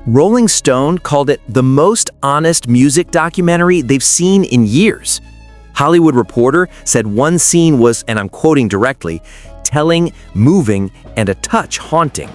Rolling Stone called it the most honest music documentary they've seen in years. Hollywood Reporter said one scene was, and I'm quoting directly, telling, moving, and a touch haunting.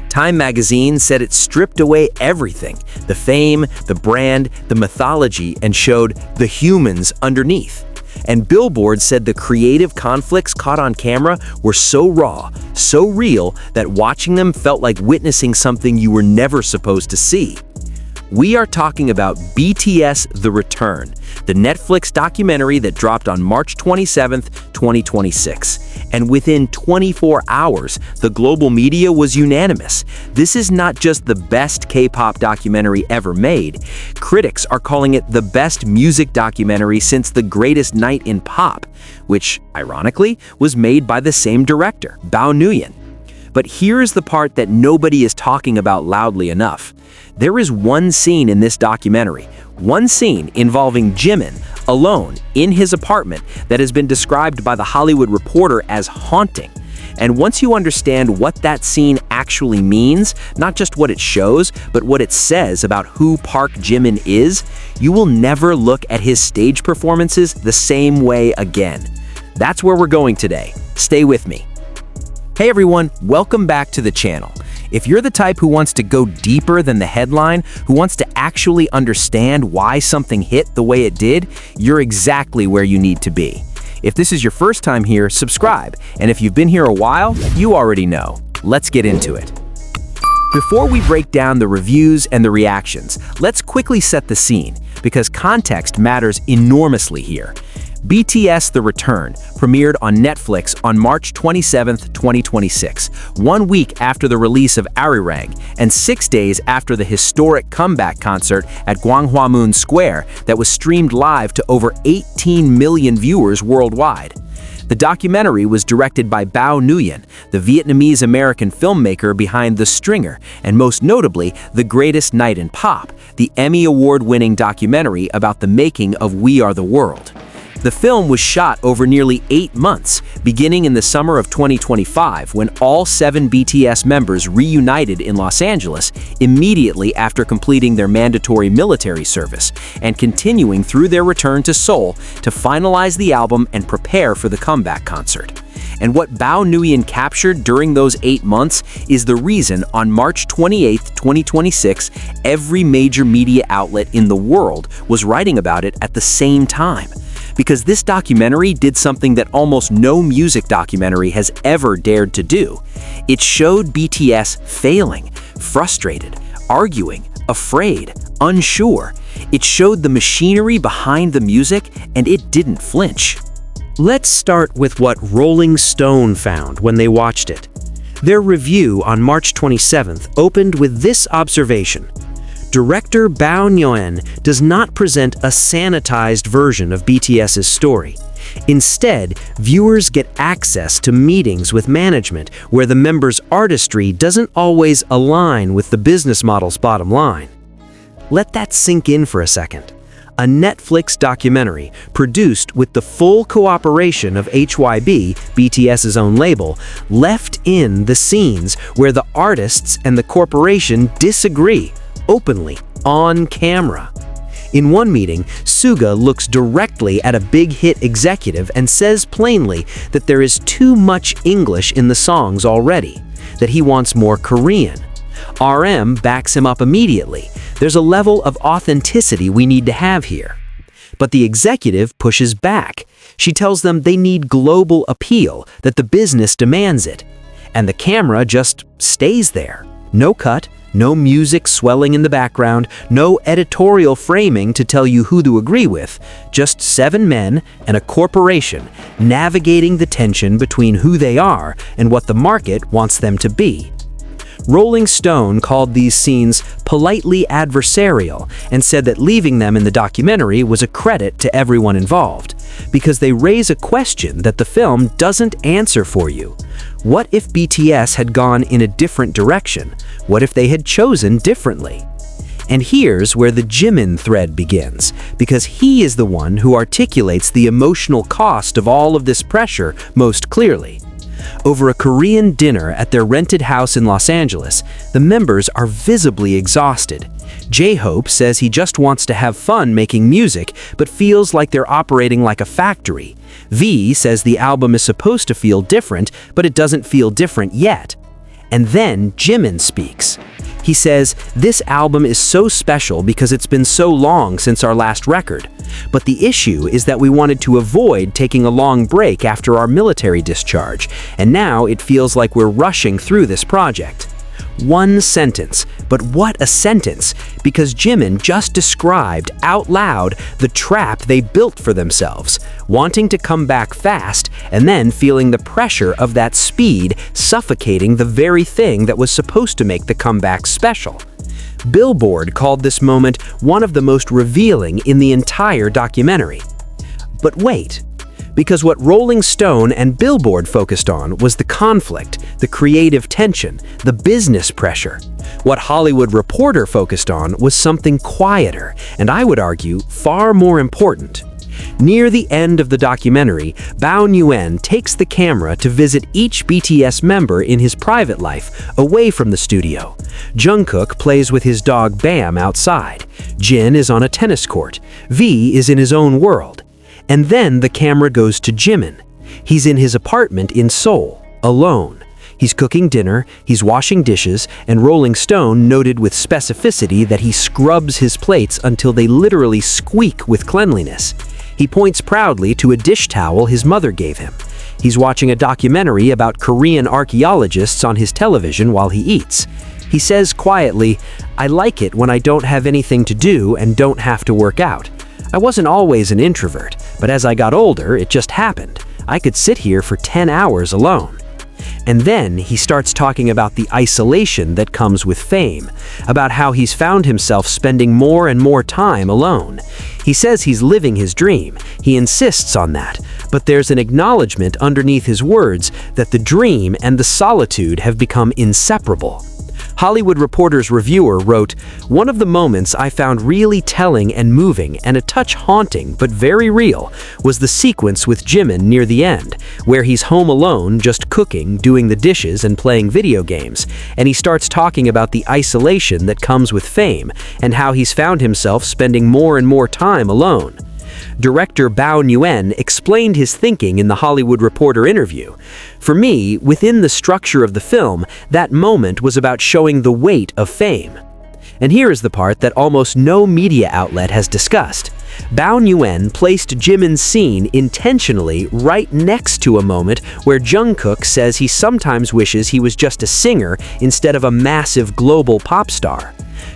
Time magazine said it stripped away everything, the fame, the brand, the mythology, and showed the humans underneath. And Billboard said the creative conflicts caught on camera were so raw, so real, that watching them felt like witnessing something you were never supposed to see. We are talking about BTS The Return, the Netflix documentary that dropped on March 27, 2026. And within 24 hours, the global media was unanimous. This is not just the best K-pop documentary ever made. Critics are calling it the best music documentary since The Greatest Night in Pop, which, ironically, was made by the same director, Bao Nguyen. But here's the part that nobody is talking about loudly enough. There is one scene in this documentary, one scene involving Jimin alone in his apartment that has been described by the Hollywood Reporter as haunting. And once you understand what that scene actually means, not just what it shows, but what it says about who Park Jimin is, you will never look at his stage performances the same way again. That's where we're going today. Stay with me. Hey everyone, welcome back to the channel. If you're the type who wants to go deeper than the headline, who wants to actually understand why something hit the way it did, you're exactly where you need to be. If this is your first time here, subscribe. And if you've been here a while, you already know. Let's get into it. Before we break down the reviews and the reactions, let's quickly set the scene, because context matters enormously here. BTS The Return premiered on Netflix on March 27, 2026, 1 week after the release of Arirang and 6 days after the historic comeback concert at Gwanghwamun Square that was streamed live to over 18 million viewers worldwide. The documentary was directed by Bao Nguyen, the Vietnamese-American filmmaker behind The Stringer, and most notably, The Greatest Night in Pop, the Emmy Award-winning documentary about the making of We Are the World. The film was shot over nearly 8 months, beginning in the summer of 2025 when all 7 BTS members reunited in Los Angeles immediately after completing their mandatory military service, and continuing through their return to Seoul to finalize the album and prepare for the comeback concert. And what Bao Nguyen captured during those 8 months is the reason on March 28, 2026, every major media outlet in the world was writing about it at the same time. Because this documentary did something that almost no music documentary has ever dared to do. It showed BTS failing, frustrated, arguing, afraid, unsure. It showed the machinery behind the music, and it didn't flinch. Let's start with what Rolling Stone found when they watched it. Their review on March 27th opened with this observation. Director Bao Nguyen does not present a sanitized version of BTS's story. Instead, viewers get access to meetings with management where the members' artistry doesn't always align with the business model's bottom line. Let that sink in for a second. A Netflix documentary produced with the full cooperation of HYB, BTS's own label, left in the scenes where the artists and the corporation disagree, openly, on camera. In one meeting, Suga looks directly at a big hit executive and says plainly that there is too much English in the songs already, that he wants more Korean. RM backs him up immediately. There's a level of authenticity we need to have here. But the executive pushes back. She tells them they need global appeal, that the business demands it. And the camera just stays there. No cut, no music swelling in the background, no editorial framing to tell you who to agree with, just 7 men and a corporation navigating the tension between who they are and what the market wants them to be. Rolling Stone called these scenes politely adversarial and said that leaving them in the documentary was a credit to everyone involved, because they raise a question that the film doesn't answer for you. What if BTS had gone in a different direction? What if they had chosen differently? And here's where the Jimin thread begins, because he is the one who articulates the emotional cost of all of this pressure most clearly. Over a Korean dinner at their rented house in Los Angeles, the members are visibly exhausted. J-Hope says he just wants to have fun making music, but feels like they're operating like a factory. V says the album is supposed to feel different, but it doesn't feel different yet. And then Jimin speaks. He says, "This album is so special because it's been so long since our last record. But the issue is that we wanted to avoid taking a long break after our military discharge, and now it feels like we're rushing through this project." One sentence, but what a sentence, because Jimin just described out loud the trap they built for themselves, wanting to come back fast and then feeling the pressure of that speed suffocating the very thing that was supposed to make the comeback special. Billboard called this moment one of the most revealing in the entire documentary. But wait, because what Rolling Stone and Billboard focused on was the conflict, the creative tension, the business pressure. What Hollywood Reporter focused on was something quieter, and I would argue far more important. Near the end of the documentary, Bao Nguyen takes the camera to visit each BTS member in his private life, away from the studio. Jungkook plays with his dog Bam outside. Jin is on a tennis court. V is in his own world. And then the camera goes to Jimin. He's in his apartment in Seoul, alone. He's cooking dinner, he's washing dishes, and Rolling Stone noted with specificity that he scrubs his plates until they literally squeak with cleanliness. He points proudly to a dish towel his mother gave him. He's watching a documentary about Korean archaeologists on his television while he eats. He says quietly, "I like it when I don't have anything to do and don't have to work out. I wasn't always an introvert, but as I got older, it just happened. I could sit here for 10 hours alone." And then he starts talking about the isolation that comes with fame, about how he's found himself spending more and more time alone. He says he's living his dream. He insists on that, but there's an acknowledgement underneath his words that the dream and the solitude have become inseparable. Hollywood Reporter's reviewer wrote, "One of the moments I found really telling and moving and a touch haunting but very real was the sequence with Jimin near the end, where he's home alone just cooking, doing the dishes and playing video games, and he starts talking about the isolation that comes with fame and how he's found himself spending more and more time alone." Director Bao Nguyen explained his thinking in the Hollywood Reporter interview. "For me, within the structure of the film, that moment was about showing the weight of fame." And here is the part that almost no media outlet has discussed. Bao Nguyen placed Jimin's scene intentionally right next to a moment where Jungkook says he sometimes wishes he was just a singer instead of a massive global pop star.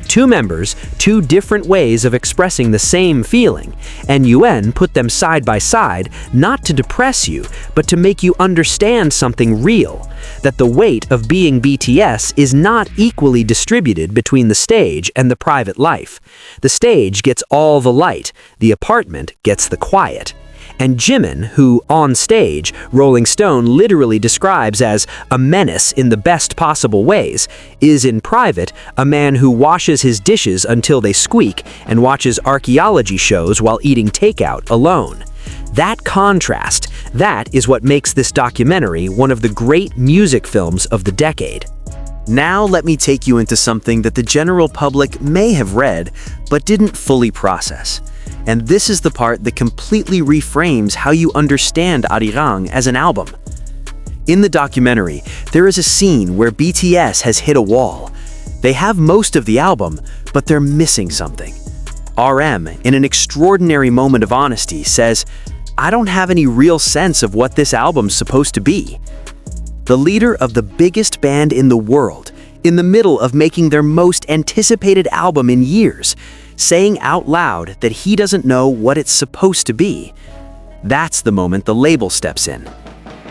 Two members, two different ways of expressing the same feeling, and Nguyen put them side by side, not to depress you, but to make you understand something real, that the weight of being BTS is not equally distributed between the stage and the private life. The stage gets all the light, the apartment gets the quiet. And Jimin, who, on stage, Rolling Stone literally describes as a menace in the best possible ways, is in private a man who washes his dishes until they squeak and watches archaeology shows while eating takeout alone. That contrast, that is what makes this documentary one of the great music films of the decade. Now let me take you into something that the general public may have read, but didn't fully process. And this is the part that completely reframes how you understand Arirang as an album. In the documentary, there is a scene where BTS has hit a wall. They have most of the album, but they're missing something. RM, in an extraordinary moment of honesty, says, "I don't have any real sense of what this album's supposed to be." The leader of the biggest band in the world, in the middle of making their most anticipated album in years, saying out loud that he doesn't know what it's supposed to be. That's the moment the label steps in.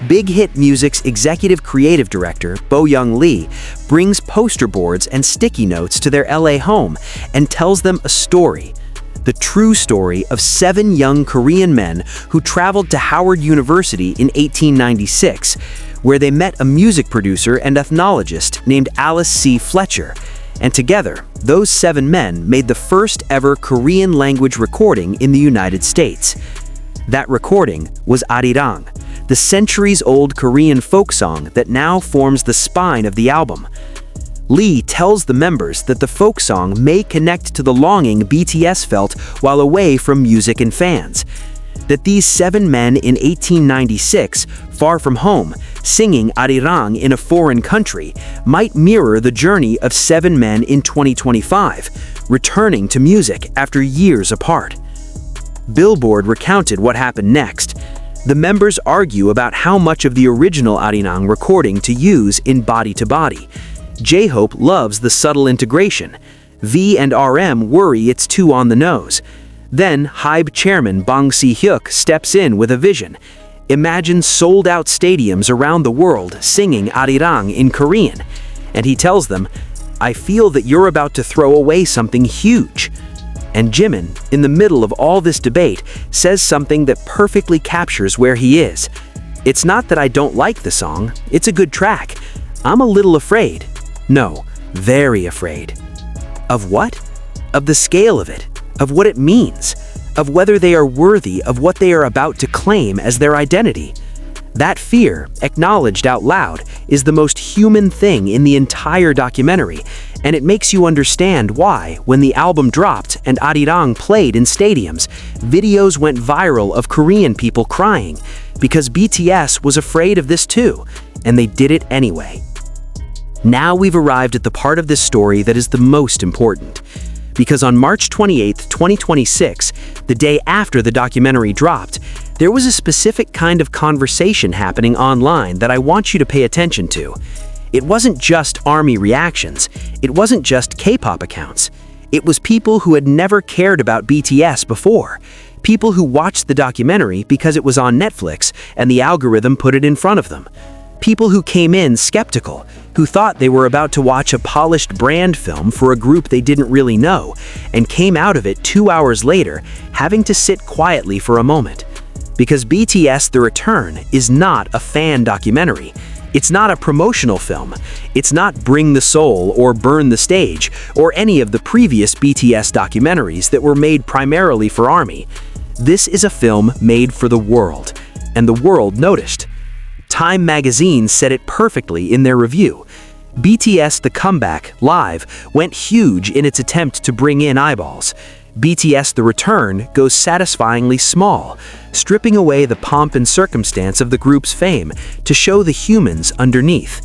Big Hit Music's executive creative director, Bo Young Lee, brings poster boards and sticky notes to their LA home and tells them a story. The true story of 7 young Korean men who traveled to Howard University in 1896, where they met a music producer and ethnologist named Alice C. Fletcher. And together, those 7 men made the first ever Korean language recording in the United States. That recording was Arirang, the centuries-old Korean folk song that now forms the spine of the album. Lee tells the members that the folk song may connect to the longing BTS felt while away from music and fans. That these 7 men in 1896, far from home, singing Arirang in a foreign country, might mirror the journey of 7 men in 2025, returning to music after years apart. Billboard recounted what happened next. The members argue about how much of the original Arirang recording to use in Body to Body. J-Hope loves the subtle integration. V and RM worry it's too on the nose. Then, HYBE chairman Bang Si-hyuk steps in with a vision. Imagine sold-out stadiums around the world singing Arirang in Korean. And he tells them, "I feel that you're about to throw away something huge." And Jimin, in the middle of all this debate, says something that perfectly captures where he is. "It's not that I don't like the song, it's a good track. I'm a little afraid. No, very afraid." Of what? Of the scale of it, of what it means, of whether they are worthy of what they are about to claim as their identity. That fear, acknowledged out loud, is the most human thing in the entire documentary, and it makes you understand why, when the album dropped and Arirang played in stadiums, videos went viral of Korean people crying, because BTS was afraid of this too, and they did it anyway. Now we've arrived at the part of this story that is the most important. Because on March 28, 2026, the day after the documentary dropped, there was a specific kind of conversation happening online that I want you to pay attention to. It wasn't just ARMY reactions, it wasn't just K-pop accounts. It was people who had never cared about BTS before. People who watched the documentary because it was on Netflix and the algorithm put it in front of them. People who came in skeptical, who thought they were about to watch a polished brand film for a group they didn't really know, and came out of it 2 hours later, having to sit quietly for a moment. Because BTS The Return is not a fan documentary. It's not a promotional film. It's not Bring the Soul or Burn the Stage, or any of the previous BTS documentaries that were made primarily for ARMY. This is a film made for the world, and the world noticed. Time magazine said it perfectly in their review. BTS The Comeback, Live, went huge in its attempt to bring in eyeballs. BTS The Return goes satisfyingly small, stripping away the pomp and circumstance of the group's fame to show the humans underneath.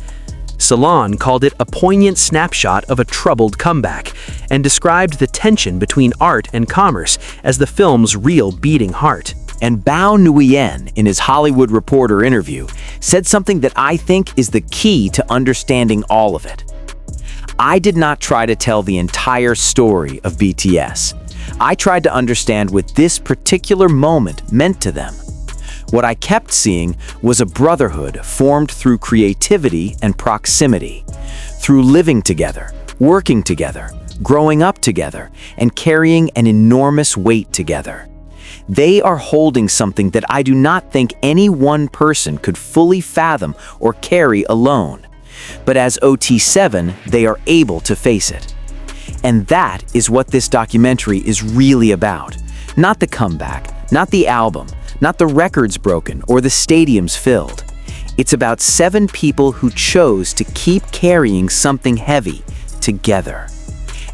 Salon called it a poignant snapshot of a troubled comeback, and described the tension between art and commerce as the film's real beating heart. And Bao Nguyen, in his Hollywood Reporter interview, said something that I think is the key to understanding all of it. "I did not try to tell the entire story of BTS. I tried to understand what this particular moment meant to them. What I kept seeing was a brotherhood formed through creativity and proximity, through living together, working together, growing up together, and carrying an enormous weight together. They are holding something that I do not think any one person could fully fathom or carry alone. But as OT7, they are able to face it." And that is what this documentary is really about. Not the comeback, not the album, not the records broken or the stadiums filled. It's about 7 people who chose to keep carrying something heavy together.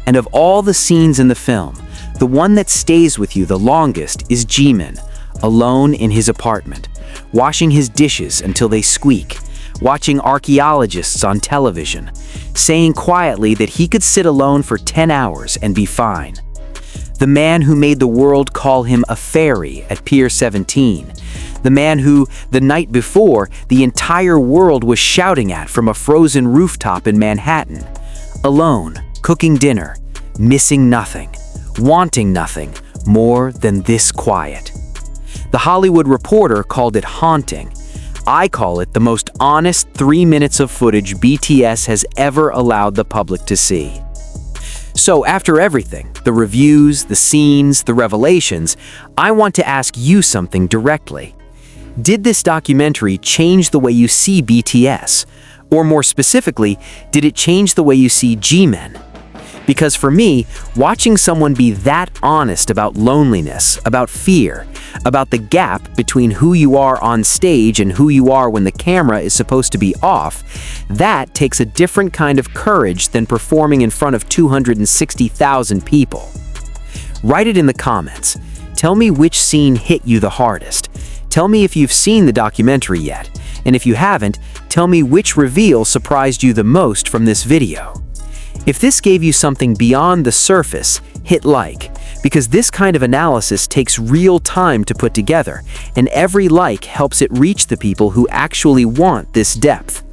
And of all the scenes in the film, the one that stays with you the longest is Jimin, alone in his apartment, washing his dishes until they squeak, watching archaeologists on television, saying quietly that he could sit alone for 10 hours and be fine. The man who made the world call him a fairy at Pier 17. The man who, the night before, the entire world was shouting at from a frozen rooftop in Manhattan. Alone, cooking dinner, missing nothing, wanting nothing more than this quiet. The Hollywood Reporter called it haunting. I call it the most honest 3 minutes of footage BTS has ever allowed the public to see. So after everything, the reviews, the scenes, the revelations, I want to ask you something directly. Did this documentary change the way you see BTS? Or more specifically, did it change the way you see Jimin? Because for me, watching someone be that honest about loneliness, about fear, about the gap between who you are on stage and who you are when the camera is supposed to be off, that takes a different kind of courage than performing in front of 260,000 people. Write it in the comments. Tell me which scene hit you the hardest. Tell me if you've seen the documentary yet. And if you haven't, tell me which reveal surprised you the most from this video. If this gave you something beyond the surface, hit like, because this kind of analysis takes real time to put together, and every like helps it reach the people who actually want this depth.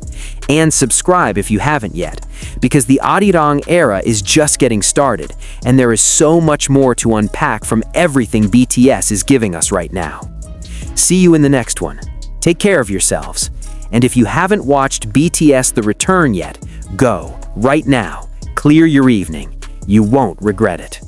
And subscribe if you haven't yet, because the Arirang era is just getting started, and there is so much more to unpack from everything BTS is giving us right now. See you in the next one. Take care of yourselves. And if you haven't watched BTS The Return yet, go, right now. Clear your evening. You won't regret it.